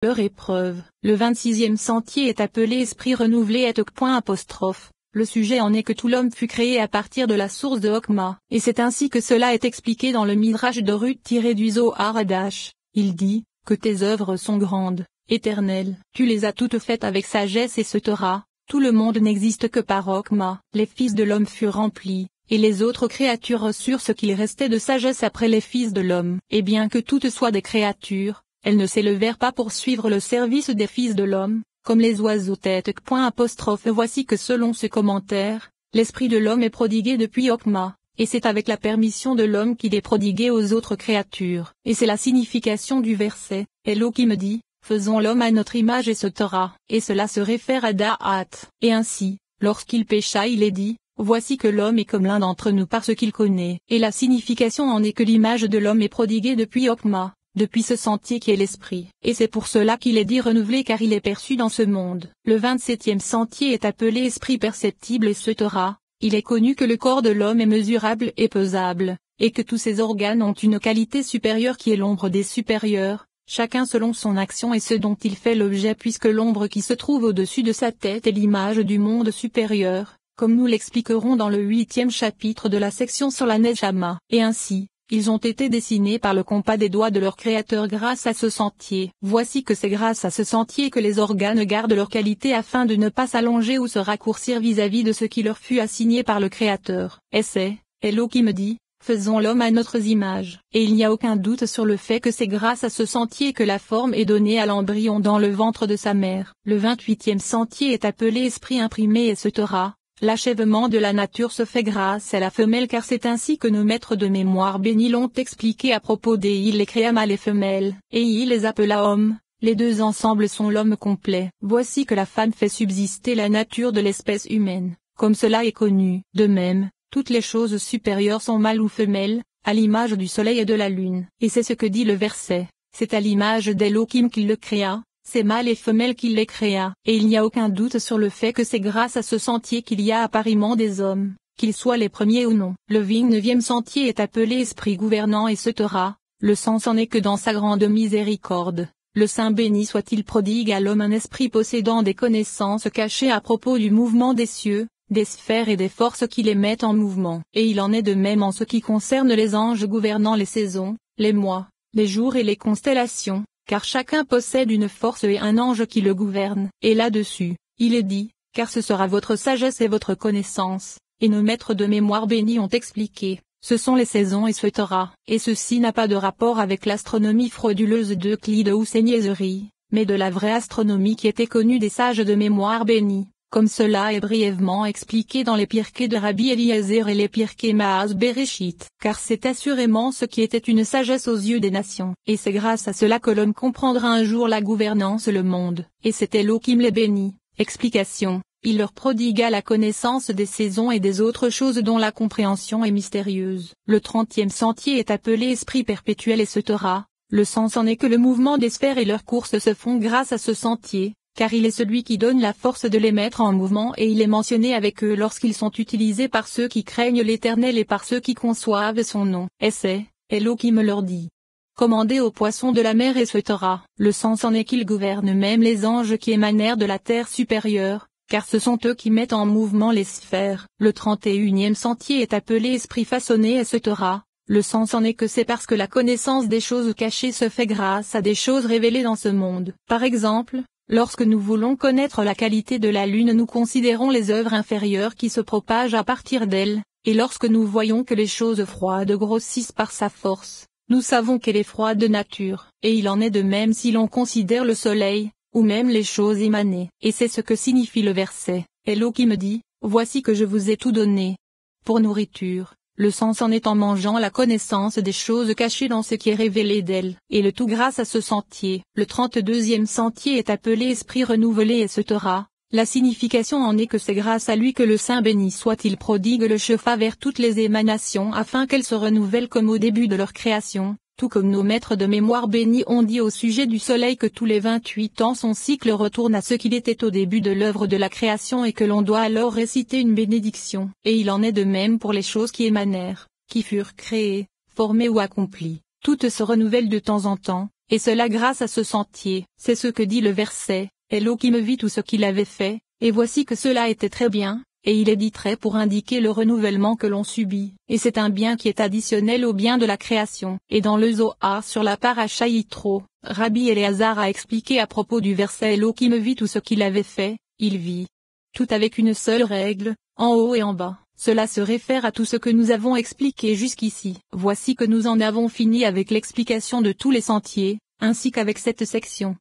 Leur épreuve. Le 26e sentier est appelé esprit renouvelé et point apostrophe. Le sujet en est que tout l'homme fut créé à partir de la source de Hokma, et c'est ainsi que cela est expliqué dans le Midrash de Ruth du Zohar Hadash. Il dit, que tes œuvres sont grandes, éternelles, tu les as toutes faites avec sagesse et ce Torah, tout le monde n'existe que par Hokma. Les fils de l'homme furent remplis, et les autres créatures reçurent ce qu'il restait de sagesse après les fils de l'homme. Et bien que toutes soient des créatures, elles ne s'élevèrent pas pour suivre le service des fils de l'homme, comme les oiseaux tête point apostrophe. Voici que selon ce commentaire, l'esprit de l'homme est prodigué depuis Hokma, et c'est avec la permission de l'homme qu'il est prodigué aux autres créatures. Et c'est la signification du verset, Elohim dit, faisons l'homme à notre image et ce Torah, et cela se réfère à Da'at. Et ainsi, lorsqu'il pécha il est dit, voici que l'homme est comme l'un d'entre nous parce qu'il connaît. Et la signification en est que l'image de l'homme est prodiguée depuis Hokma, depuis ce sentier qui est l'esprit. Et c'est pour cela qu'il est dit renouvelé car il est perçu dans ce monde. Le 27e sentier est appelé esprit perceptible et ce Torah. Il est connu que le corps de l'homme est mesurable et pesable, et que tous ses organes ont une qualité supérieure qui est l'ombre des supérieurs, chacun selon son action et ce dont il fait l'objet puisque l'ombre qui se trouve au-dessus de sa tête est l'image du monde supérieur, comme nous l'expliquerons dans le 8e chapitre de la section sur la Neshama. Et ainsi, ils ont été dessinés par le compas des doigts de leur Créateur grâce à ce sentier. Voici que c'est grâce à ce sentier que les organes gardent leur qualité afin de ne pas s'allonger ou se raccourcir vis-à-vis de ce qui leur fut assigné par le Créateur. Et c'est, Elohim dit, faisons l'homme à notre image. Et il n'y a aucun doute sur le fait que c'est grâce à ce sentier que la forme est donnée à l'embryon dans le ventre de sa mère. Le 28e sentier est appelé esprit imprimé et ce Torah. L'achèvement de la nature se fait grâce à la femelle car c'est ainsi que nos maîtres de mémoire bénis l'ont expliqué à propos des il les créa mâles et femelles, et il les appela hommes, les deux ensemble sont l'homme complet. Voici que la femme fait subsister la nature de l'espèce humaine, comme cela est connu. De même, toutes les choses supérieures sont mâles ou femelles, à l'image du soleil et de la lune. Et c'est ce que dit le verset, c'est à l'image d'Elohim qu'il le créa. C'est mâles et femelles qu'il les créa, et il n'y a aucun doute sur le fait que c'est grâce à ce sentier qu'il y a appariement des hommes, qu'ils soient les premiers ou non. Le 29e sentier est appelé esprit gouvernant et ce Torah, le sens en est que dans sa grande miséricorde, le Saint béni soit-il prodigue à l'homme un esprit possédant des connaissances cachées à propos du mouvement des cieux, des sphères et des forces qui les mettent en mouvement. Et il en est de même en ce qui concerne les anges gouvernant les saisons, les mois, les jours et les constellations. Car chacun possède une force et un ange qui le gouverne. Et là-dessus, il est dit, car ce sera votre sagesse et votre connaissance, et nos maîtres de mémoire bénis ont expliqué, ce sont les saisons et ce Torah. Et ceci n'a pas de rapport avec l'astronomie frauduleuse d'Euclide ou ses niaiseries, mais de la vraie astronomie qui était connue des sages de mémoire bénis, comme cela est brièvement expliqué dans les Pirkei de Rabbi Eliezer et les Pirkei Maas Bereshit. Car c'est assurément ce qui était une sagesse aux yeux des nations. Et c'est grâce à cela que l'homme comprendra un jour la gouvernance le monde. Et c'est Elohim les bénit. Explication. Il leur prodigua la connaissance des saisons et des autres choses dont la compréhension est mystérieuse. Le 30e sentier est appelé esprit perpétuel et ce Torah. Le sens en est que le mouvement des sphères et leurs courses se font grâce à ce sentier. Car il est celui qui donne la force de les mettre en mouvement et il est mentionné avec eux lorsqu'ils sont utilisés par ceux qui craignent l'Éternel et par ceux qui conçoivent son nom. Et c'est, Elohim leur dit. Commandez aux poissons de la mer et ce Torah. Le sens en est qu'ils gouvernent même les anges qui émanèrent de la terre supérieure, car ce sont eux qui mettent en mouvement les sphères. Le 31e sentier est appelé esprit façonné et ce Torah. Le sens en est que c'est parce que la connaissance des choses cachées se fait grâce à des choses révélées dans ce monde. Par exemple, lorsque nous voulons connaître la qualité de la lune nous considérons les œuvres inférieures qui se propagent à partir d'elle, et lorsque nous voyons que les choses froides grossissent par sa force, nous savons qu'elle est froide de nature, et il en est de même si l'on considère le soleil, ou même les choses émanées. Et c'est ce que signifie le verset, Elohim dit, voici que je vous ai tout donné. Pour nourriture. Le sens en est en mangeant la connaissance des choses cachées dans ce qui est révélé d'elle, et le tout grâce à ce sentier. Le 32e sentier est appelé esprit renouvelé et ce Torah. La signification en est que c'est grâce à lui que le Saint béni soit-il prodigue le chefa vers toutes les émanations afin qu'elles se renouvellent comme au début de leur création, tout comme nos maîtres de mémoire bénis ont dit au sujet du soleil que tous les 28 ans son cycle retourne à ce qu'il était au début de l'œuvre de la création et que l'on doit alors réciter une bénédiction. Et il en est de même pour les choses qui émanèrent, qui furent créées, formées ou accomplies. toutes se renouvellent de temps en temps, et cela grâce à ce sentier. C'est ce que dit le verset, Elohim vit tout ce qu'il avait fait, et voici que cela était très bien, et il est dit très pour indiquer le renouvellement que l'on subit, et c'est un bien qui est additionnel au bien de la création. Et dans le Zohar sur la paracha Yitro, Rabbi Éléazar a expliqué à propos du verset Elohim vit tout ce qu'il avait fait, il vit tout avec une seule règle, en haut et en bas. Cela se réfère à tout ce que nous avons expliqué jusqu'ici. Voici que nous en avons fini avec l'explication de tous les sentiers, ainsi qu'avec cette section.